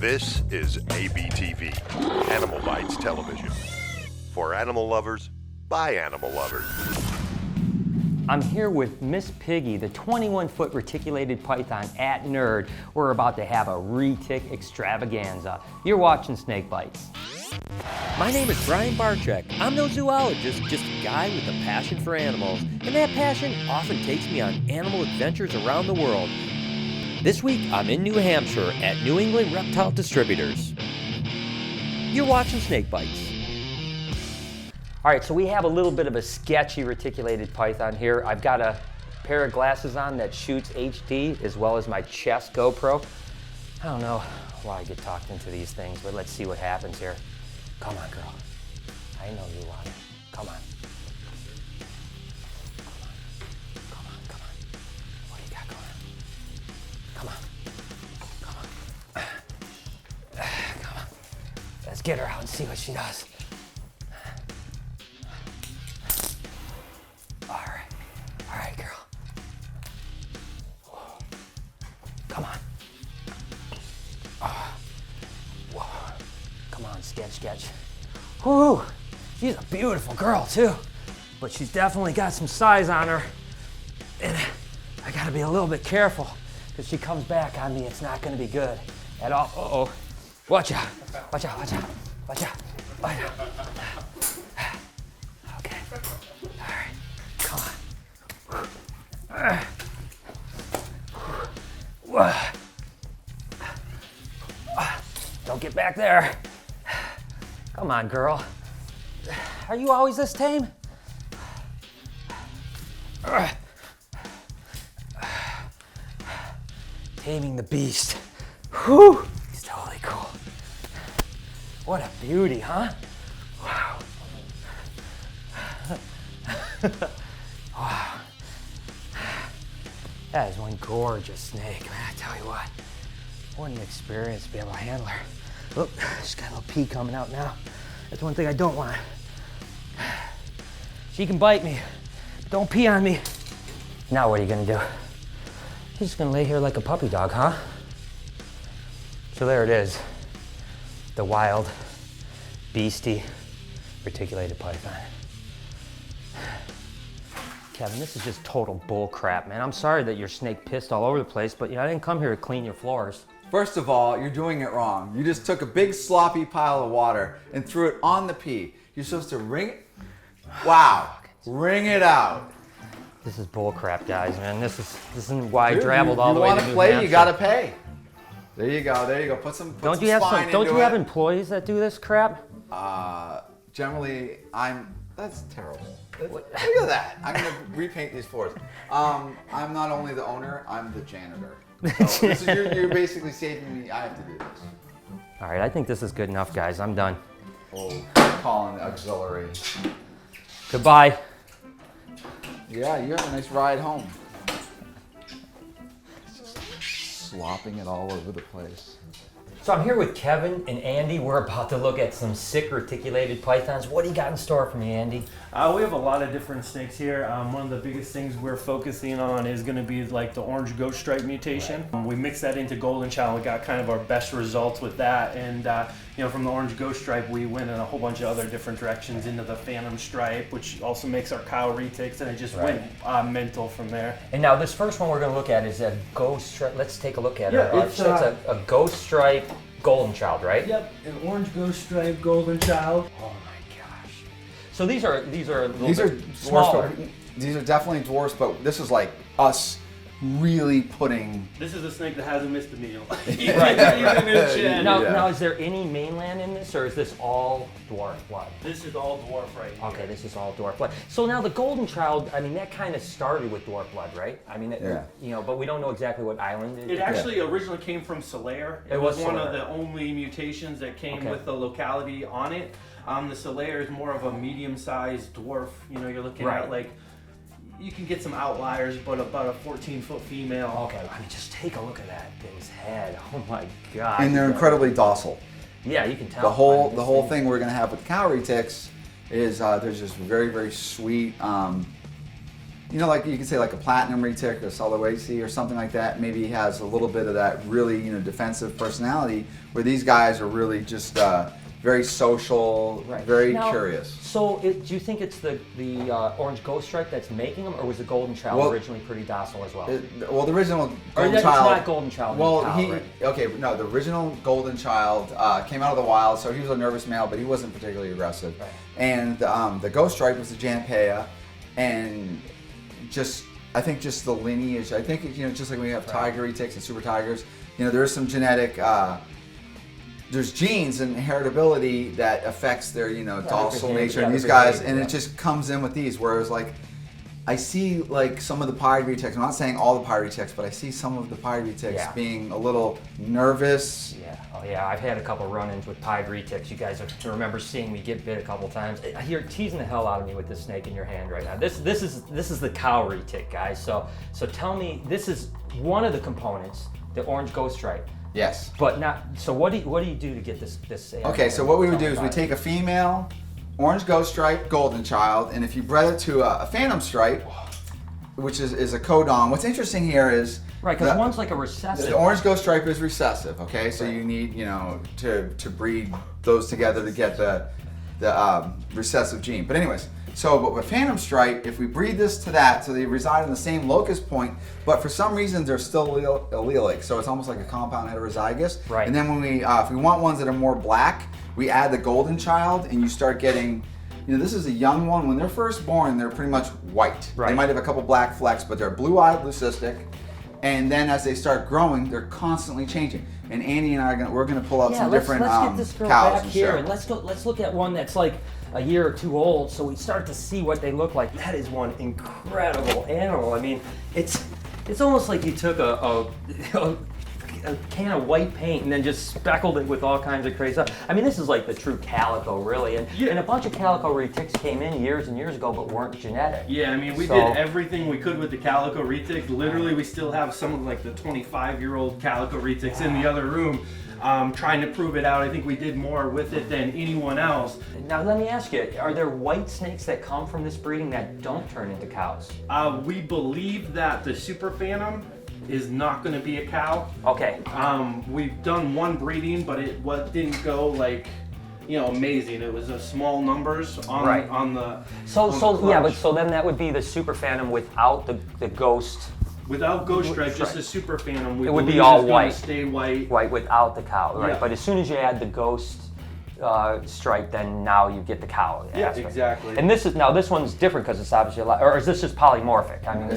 This is ABTV, Animal Bites Television. For animal lovers, by animal lovers. I'm here with Miss Piggy, the 21-foot reticulated python at Nerd. We're about to have a retic extravaganza. You're watching Snake Bites. My name is Brian Barczyk. I'm no zoologist, just a guy with a passion for animals. And that passion often takes me on animal adventures around the world. This week, I'm in New Hampshire at New England Reptile Distributors. You're watching Snake Bites. All right, so we have a little bit of a sketchy reticulated python here. I've got a pair of glasses on that shoots HD, as well as my chest GoPro. I don't know why I get talked into these things, but let's see what happens here. Come on, girl. I know you want it. Come on. Come on, come on. What do you got going on? Come on. Come on. Come on. Let's get her out and see what she does. All right, girl. Whoa. Come on. Whoa. Come on, sketch. Whoo! She's a beautiful girl too, but she's definitely got some size on her, and I gotta be a little bit careful because she comes back on me. It's not gonna be good at all. Uh-oh. Watch out! Watch out! Watch out! Watch out! Watch out! Okay. All right. Come on. Don't get back there. Come on, girl. Are you always this tame? Taming the beast. Whew, he's totally cool. What a beauty, huh? Wow. Wow. That is one gorgeous snake, man, I tell you what. What an experience to be able to handle her. Look, she's got a little pee coming out now. That's one thing I don't want. She can bite me, but don't pee on me. Now what are you gonna do? You're just gonna lay here like a puppy dog, huh? So there it is. The wild, beastie, reticulated python. Kevin, this is just total bull crap, man. I'm sorry that your snake pissed all over the place, but I didn't come here to clean your floors. First of all, you're doing it wrong. You just took a big sloppy pile of water and threw it on the pee. You're supposed to wring it. Wow, wring it out. This is bull crap, guys, man. This isn't why I traveled all the way to New Hampshire. You want to play? You gotta pay. There you go. Put some. Don't you have employees that do this crap? Generally, that's terrible. Look at that. I'm gonna repaint these floors. I'm not only the owner, I'm the janitor. So you're basically saving me. I have to do this. All right, I think this is good enough, guys. I'm done. Oh, calling the auxiliary. Goodbye. Yeah, you have a nice ride home. It's just slopping it all over the place. So I'm here with Kevin and Andy. We're about to look at some sick reticulated pythons. What do you got in store for me, Andy? We have a lot of different snakes here. One of the biggest things we're focusing on is going to be like the orange ghost stripe mutation. Right. We mixed that into golden child. We got kind of our best results with that. And from the orange ghost stripe, we went in a whole bunch of other different directions into the phantom stripe, which also makes our cow retics, and it just went mental from there. And now this first one we're going to look at is a ghost stripe. Let's take a look at it. It's a ghost stripe golden child, right? Yep, an orange ghost stripe golden child. Oh my gosh! So these are smaller. These are definitely dwarfs, but this is like us really putting. This is a snake that hasn't missed a meal. Right. Now, is there any mainland in this, or is this all dwarf blood? This is all dwarf right here. Okay, this is all dwarf blood. So now the golden child, I mean, that kind of started with dwarf blood, right? I mean, but we don't know exactly what island it is. It actually originally came from Solaire. It was one of the only mutations that came with the locality on it. The Solaire is more of a medium-sized dwarf. You're looking at like. You can get some outliers, but about a 14-foot female. Okay, I mean, just take a look at that thing's head. Oh my God. And they're incredibly docile. Yeah, you can tell. The whole thing we're gonna have with cow retics is there's this very, very sweet you know, like you could say like a platinum retic or Sulawesi or something like that, maybe has a little bit of that really, you know, defensive personality, where these guys are really just very social, very Now, curious. So do you think it's the orange ghost stripe that's making them, or was the golden child originally pretty docile as well? Well, the original golden it's child. not golden child. Well, right? no, the original golden child came out of the wild, so he was a nervous male, but he wasn't particularly aggressive. Right. And the ghost stripe was the Jampea, and I think just the lineage. I think, you know, just like we have tiger retics and super tigers, you know, there is some genetic. There's genes and heritability that affects their, you know, docile nature in these guys, and it just comes in with these. Whereas, like, I see like some of the pied retics. I'm not saying all the pied retics, but I see some of the pied retics being a little nervous. Yeah. Oh yeah. I've had a couple run-ins with pied retics. You guys remember seeing me get bit a couple times. You're teasing the hell out of me with this snake in your hand right now. This is the cow retic, guys. So tell me, this is one of the components, the orange ghost stripe. Yes. But not. So what do you do to get this? Okay, so what we would do is we take a female orange ghost stripe golden child, and if you bred it to a phantom stripe, which is a codon. What's interesting here is because one's like a recessive. The orange ghost stripe is recessive. Okay, so you need, you know, to breed those together to get the recessive gene. But anyways. But with phantom stripe, if we breed this to that, so they reside in the same locus point, but for some reason they're still allelic, so it's almost like a compound heterozygous. Right. And then when we, if we want ones that are more black, we add the golden child, and you start getting, you know, this is a young one. When they're first born, they're pretty much white. Right. They might have a couple black flecks, but they're blue-eyed, leucistic. And then as they start growing, they're constantly changing. And Andy and I we're gonna pull out some different let's get this girl cows back and here, show. and let's look at one that's like a year or two old, so we start to see what they look like. That is one incredible animal. I mean, it's almost like you took a can of white paint and then just speckled it with all kinds of crazy stuff. I mean, this is like the true calico, really. And a bunch of calico retics came in years and years ago, but weren't genetic. Yeah, I mean, we did everything we could with the calico retics. Literally, we still have some of like the 25-year-old calico retics in the other room. Trying to prove it out. I think we did more with it than anyone else. Now let me ask you, are there white snakes that come from this breeding that don't turn into cows? We believe that the super phantom is not going to be a cow. Okay. We've done one breeding, but it didn't go like, you know, amazing. It was a small numbers on the. So then that would be the super phantom without the ghost. Without ghost stripe, just a super phantom. It would be all white. Stay white. White without the cow, right? Yeah. But as soon as you add the ghost stripe, then now you get the cow. Yeah, aspect. exactly. And this one's different because it's obviously a lot, or is this just polymorphic? I mean,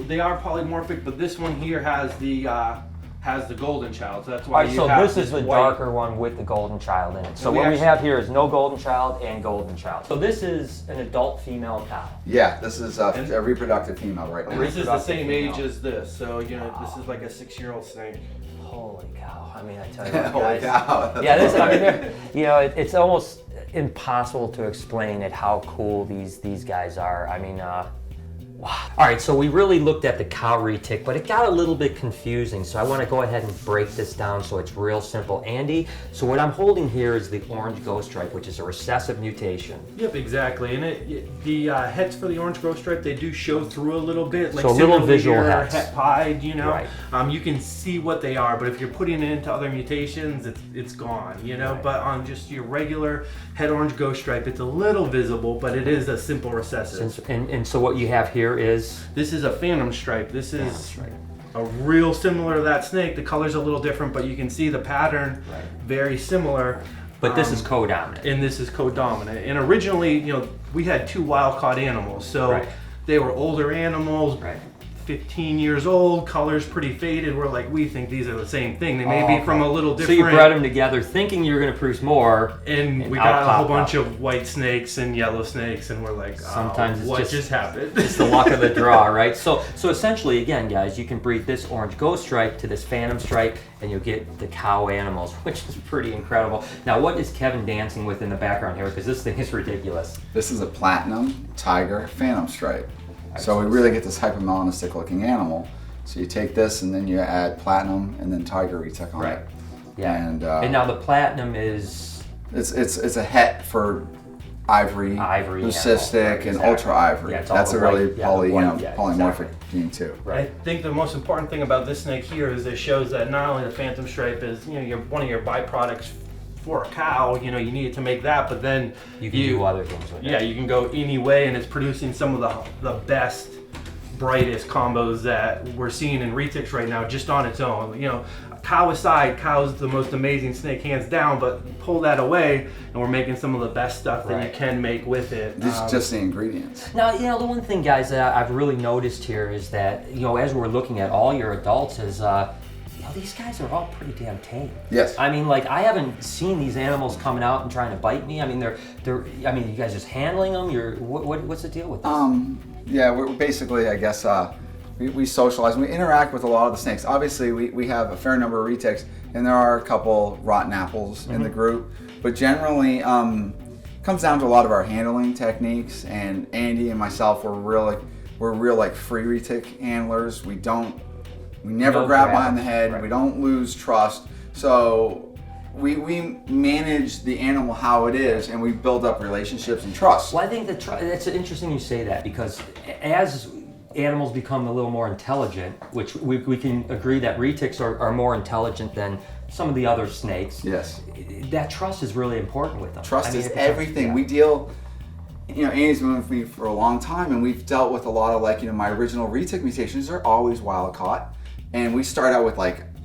they are polymorphic, but this one here has the golden child, so that's why so this is the darker one with the golden child in it. So what we have here is no golden child and golden child. So this is an adult female cow. Yeah, this is a reproductive female right now. This is the same age as this, so you know this is like a 6-year-old snake. Holy cow! I mean, I tell you what, Holy guys. cow. Yeah, this. I mean, you know, it's almost impossible to explain how cool these guys are. I mean, wow. All right, so we really looked at the cow retic, but it got a little bit confusing. So I want to go ahead and break this down so it's real simple. Andy, so what I'm holding here is the orange ghost stripe, which is a recessive mutation. Yep, exactly. And the heads for the orange ghost stripe, they do show through a little bit. Like so a little visual heads. Het pied, you know. Right. You can see what they are, but if you're putting it into other mutations, it's gone, you know. Right. But on just your regular het orange ghost stripe, it's a little visible, but it is a simple recessive. And so what you have here is? This is a phantom stripe. This is a real similar to that snake. The color's a little different, but you can see the pattern very similar. But this is co-dominant. And this is co-dominant. And originally, you know, we had 2 wild-caught animals. So they were older animals, 15 years old, colors pretty faded. We're like, we think these are the same thing. They may be from a little different. So you bred them together thinking you were going to produce more. And we got a whole bunch of white snakes and yellow snakes, and we're like, sometimes what just happened? It's the luck of the draw, right? So essentially, again, guys, you can breed this orange ghost stripe to this phantom stripe, and you'll get the cow animals, which is pretty incredible. Now, what is Kevin dancing with in the background here? Because this thing is ridiculous. This is a platinum tiger phantom stripe. So we really get this hypermelanistic looking animal. So you take this and then you add platinum and then tiger retic on it. Yeah. And now the platinum is? It's a het for ivory, Ivory, leucistic, yeah, and exactly. ultra ivory. Yeah, it's all That's the a really white, yeah, the white, yeah, polymorphic exactly. gene too. Right. I think the most important thing about this snake here is it shows that not only the phantom stripe is one of your byproducts for a cow, you need it to make that, but then You can do other things with it. yeah, you can go any way, and it's producing some of the best, brightest combos that we're seeing in retics right now just on its own. Cow aside, cow's the most amazing snake hands down, but pull that away and we're making some of the best stuff that you can make with it. This is just the ingredients. Now, the one thing, guys, that I've really noticed here is that, as we're looking at all your adults is, these guys are all pretty damn tame. Yes. I mean, like, I haven't seen these animals coming out and trying to bite me. I mean, you guys just handling them? What's the deal with this? Yeah, we're basically, I guess, we socialize and we interact with a lot of the snakes. Obviously, we have a fair number of retics, and there are a couple rotten apples in the group, but generally, comes down to a lot of our handling techniques. And Andy and myself, we're real like free retic handlers. We never grab behind the head. Right. We don't lose trust. So we manage the animal how it is, and we build up relationships and trust. Well, I think that's interesting you say that, because as animals become a little more intelligent, which we can agree that retics are more intelligent than some of the other snakes. Yes. That trust is really important with them. Trust is it's everything. yeah. We deal, Andy's been with me for a long time, and we've dealt with a lot of my original retic mutations are always wild caught. And we start out with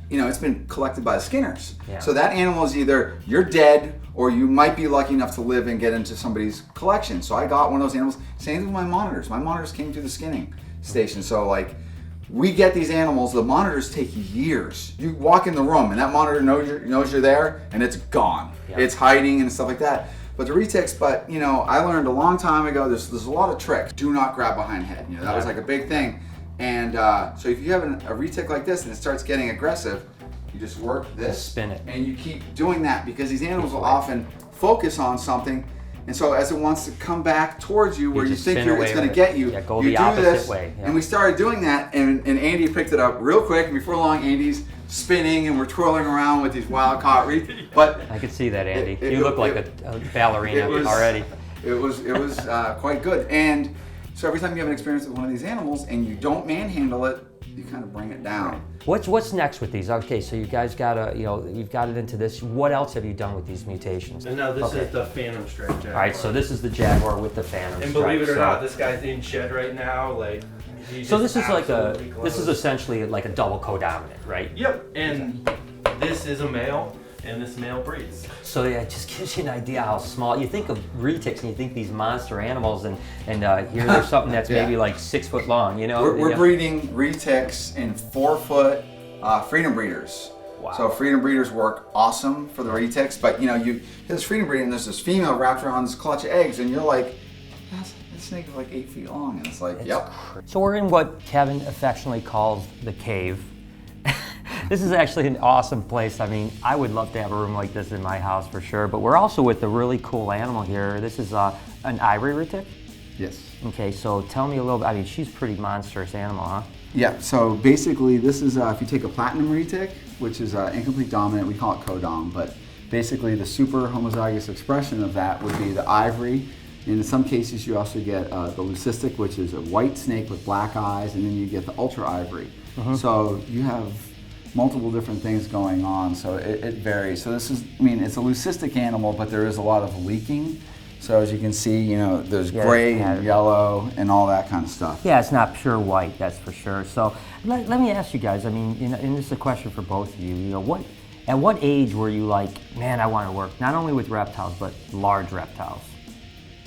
it's been collected by the skinners. Yeah. So that animal is either you're dead or you might be lucky enough to live and get into somebody's collection. So I got one of those animals. Same with my monitors. My monitors came through the skinning station. So we get these animals, the monitors take years. You walk in the room and that monitor knows you're there and it's gone. Yeah. It's hiding and stuff like that. But the retics, I learned a long time ago, there's a lot of tricks. Do not grab behind head. That was like a big thing. And so if you have a retic like this and it starts getting aggressive, you just work this, spin it, and you keep doing that, because these animals will often focus on something, and so as it wants to come back towards you where you think it's going to get you, go you the do opposite this. way. Yeah. And we started doing that, and Andy picked it up real quick, and before long, Andy's spinning, and we're twirling around with these wild caught retics. But I could see that, Andy. You look like a ballerina already. It was quite good. And so every time you have an experience with one of these animals and you don't manhandle it, you kind of bring it down. What's next with these? Okay, so you guys got you've got it into this. What else have you done with these mutations? And now this is the phantom stripe jaguar. All right, so this is the jaguar with the phantom And stripe. believe it or not, this guy's in shed right now. So this is absolutely this is glows. essentially like a double codominant, right? Yep, and this is a male, and this male breeds. So yeah, it just gives you an idea how small. You think of retics and you think these monster animals, and here there's something that's Yeah. maybe like 6 foot long. We're breeding retics in 4-foot freedom breeders. Wow. So freedom breeders work awesome for the retics, but there's freedom breeding, there's this female wrapped around this clutch of eggs, and you're like, this snake is like 8 feet long, and it's like, yep. So we're in what Kevin affectionately calls the cave. This is actually an awesome place. I mean, I would love to have a room like this in my house for sure, but we're also with a really cool animal here. This is an ivory retic. Yes. Okay, so tell me a little bit. I mean, she's a pretty monstrous animal, huh? Yeah, so basically this is, if you take a platinum retic, which is incomplete dominant, we call it codom, but basically the super homozygous expression of that would be the ivory. And in some cases you also get the leucistic, which is a white snake with black eyes, and then you get the ultra ivory. So you have multiple different things going on, so it varies. So this is, it's a leucistic animal, but there is a lot of leaking. So as you can see, there's gray and yellow and all that kind of stuff. Yeah, it's not pure white, that's for sure. So let me ask you guys, I mean, and this is a question for both of you, at what age were you like, man, I want to work not only with reptiles, but large reptiles?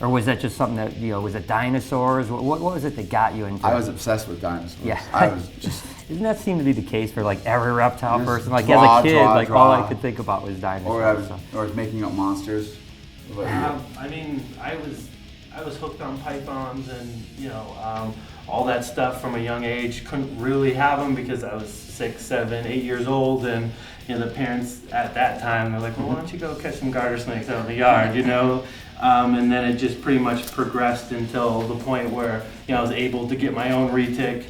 Or was that just something that, was it dinosaurs? What was it that got you into it? I was obsessed with dinosaurs. Yeah. I was just... Doesn't that seem to be the case for like every reptile person? Like draw, as a kid, draw. all I could think about was dinosaurs. Or I was making up monsters. I mean, I was hooked on pythons and all that stuff from a young age. Couldn't really have them because I was 6, 7, 8 years old, and the parents at that time were like, well, why don't you go catch some garter snakes out in the yard, and then it just pretty much progressed until the point where I was able to get my own retic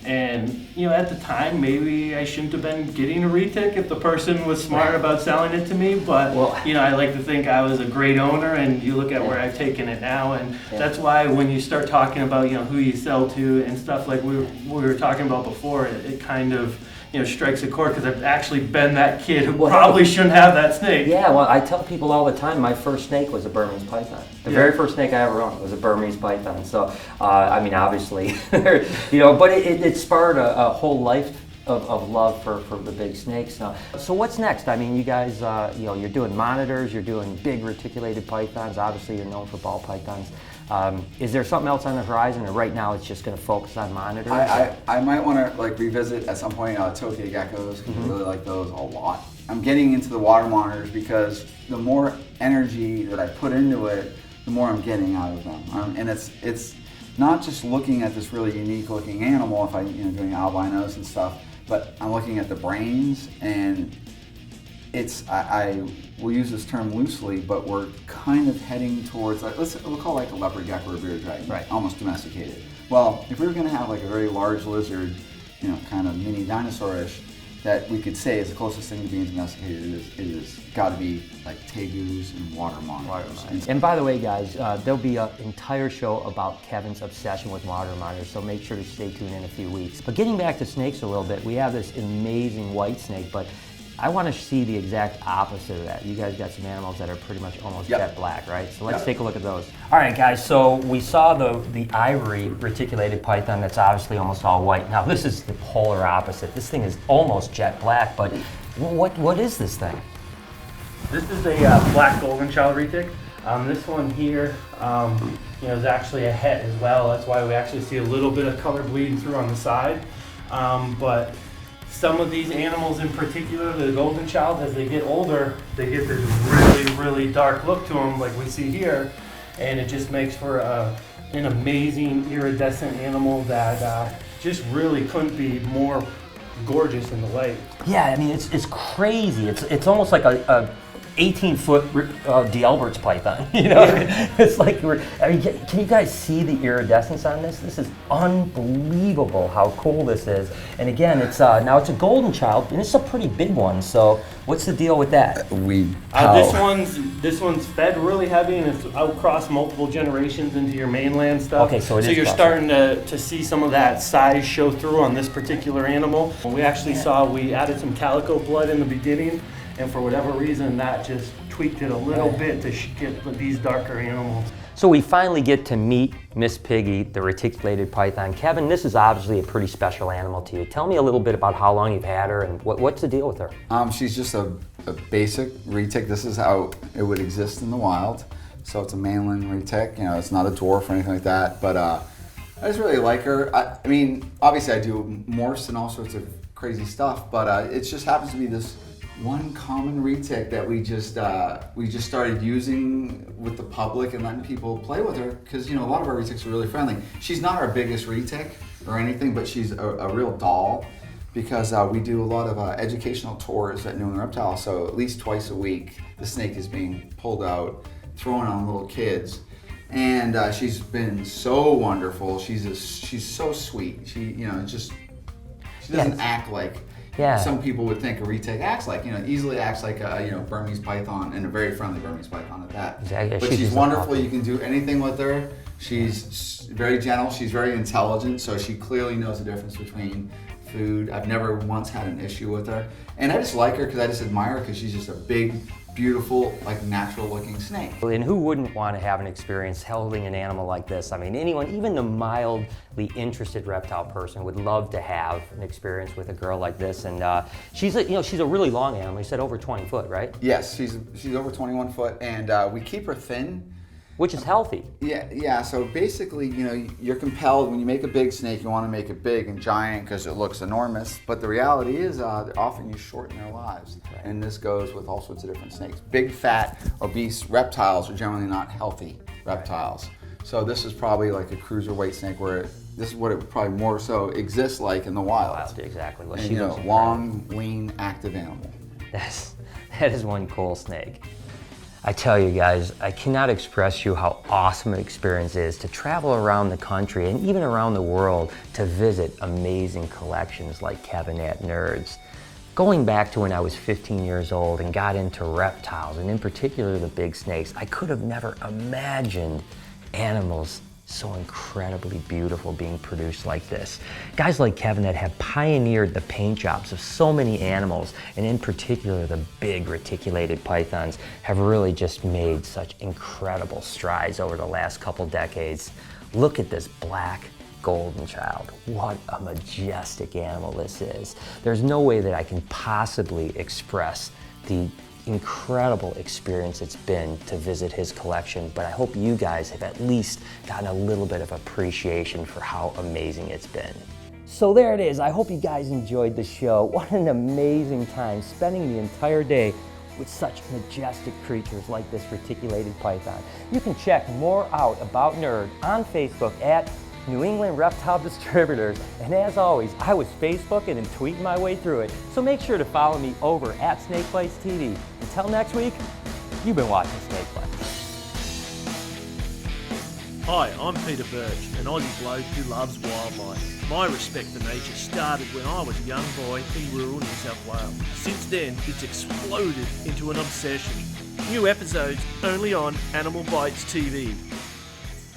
And you know, at the time, maybe I shouldn't have been getting a retic if the person was smart about selling it to me. But you know, I like to think I was a great owner, and you look at where I've taken it now, and that's why when you start talking about, you know, who you sell to and stuff like we were talking about before, it kind of, you know, strikes a chord, because I've actually been that kid who probably shouldn't have that snake. Yeah, well, I tell people all the time, my first snake was a Burmese python. The very first snake I ever owned was a Burmese python. So, I mean, obviously, you know, but it spurred a whole life of love for the big snakes. So what's next? I mean, you guys, you know, you're doing monitors, you're doing big reticulated pythons. Obviously, you're known for ball pythons. Is there something else on the horizon, or right now it's just going to focus on monitors? I might want to like revisit at some point Tokyo geckos, because I really like those a lot. I'm getting into the water monitors because the more energy that I put into it, the more I'm getting out of them. And it's not just looking at this really unique looking animal, if I'm, you know, doing albinos and stuff, but I'm looking at the brains, and it's, I will use this term loosely, but we're kind of heading towards, like, we'll call it like a leopard gecko or bearded dragon, right? Almost domesticated. Well, if we were going to have like a very large lizard, you know, kind of mini dinosaur-ish, that we could say is the closest thing to being domesticated is got to be like tegus and water monitors. And by the way, guys, there'll be an entire show about Kevin's obsession with water monitors, so make sure to stay tuned in a few weeks. But getting back to snakes a little bit, we have this amazing white snake, but I want to see the exact opposite of that. You guys got some animals that are pretty much almost jet black, right? So let's take a look at those. All right, guys, so we saw the ivory reticulated python that's obviously almost all white. Now, this is the polar opposite. This thing is almost jet black, but what is this thing? This is a black golden child retic. This one here, you know, is actually a het as well. That's why we actually see a little bit of color bleeding through on the side. But some of these animals in particular, the golden child, as they get older, they get this really, really dark look to them like we see here, and it just makes for an amazing iridescent animal that just really couldn't be more gorgeous in the light. Yeah, I mean, it's crazy. It's almost like a 18-foot D'Albert's python, you know? It's like, I mean, can you guys see the iridescence on this? This is unbelievable how cool this is. And again, it's now it's a golden child, and it's a pretty big one. So what's the deal with that? This one's fed really heavy, and it's out across multiple generations into your mainland stuff. Okay, so you're starting to see some of that size show through on this particular animal. We actually saw we added some calico blood in the beginning, and for whatever reason, that just tweaked it a little bit to get these darker animals. So we finally get to meet Miss Piggy, the reticulated python. Kevin, this is obviously a pretty special animal to you. Tell me a little bit about how long you've had her and what's the deal with her? She's just a basic retic. This is how it would exist in the wild. So it's a mainland retic. You know, it's not a dwarf or anything like that. But I just really like her. I mean, obviously I do morphs and all sorts of crazy stuff, but it just happens to be this one common retic that we just started using with the public and letting people play with her, because, you know, a lot of our retics are really friendly. She's not our biggest retic or anything, but she's a real doll, because we do a lot of educational tours at New England Reptiles. So at least twice a week, the snake is being pulled out, thrown on little kids, and she's been so wonderful. She's so sweet. She doesn't act like. Yeah. Some people would think a retic acts like, you know, easily acts like a, you know, Burmese python, and a very friendly Burmese python at that. Exactly. But she's wonderful. You can do anything with her. She's very gentle. She's very intelligent. So she clearly knows the difference between food. I've never once had an issue with her. And I just like her because I just admire her, because she's just a big, beautiful, like, natural looking snake. And who wouldn't want to have an experience holding an animal like this? I mean, anyone, even the mildly interested reptile person, would love to have an experience with a girl like this. And she's a really long animal. You said over 20 foot, right? Yes, she's over 21 foot, and we keep her thin. Which is healthy. Yeah. So basically, you know, you're compelled, when you make a big snake, you want to make it big and giant because it looks enormous. But the reality is, often you shorten their lives, and this goes with all sorts of different snakes. Big, fat, obese reptiles are generally not healthy reptiles. So this is probably like a cruiserweight snake, where this is what it would probably more so exists like in the wild. Exactly. Well, and, you know, long, lean, active animal. That is one cool snake. I tell you guys, I cannot express to you how awesome an experience it is to travel around the country and even around the world to visit amazing collections like Kevin at Nerds. Going back to when I was 15 years old and got into reptiles, and in particular the big snakes, I could have never imagined animals so incredibly beautiful being produced like this. Guys like Kevin that have pioneered the paint jobs of so many animals, and in particular the big reticulated pythons, have really just made such incredible strides over the last couple decades. Look at this black golden child. What a majestic animal this is. There's no way that I can possibly express the incredible experience it's been to visit his collection, but I hope you guys have at least gotten a little bit of appreciation for how amazing it's been. So there it is. I hope you guys enjoyed the show. What an amazing time spending the entire day with such majestic creatures like this reticulated python. You can check more out about Nerd on Facebook at New England Reptile Distributors, and as always, I was Facebooking and tweeting my way through it, so make sure to follow me over at SnakeBytesTV. Until next week, you've been watching SnakeBytes. Hi, I'm Peter Birch, an Aussie bloke who loves wildlife. My respect for nature started when I was a young boy in rural New South Wales. Since then, it's exploded into an obsession. New episodes only on AnimalBytesTV.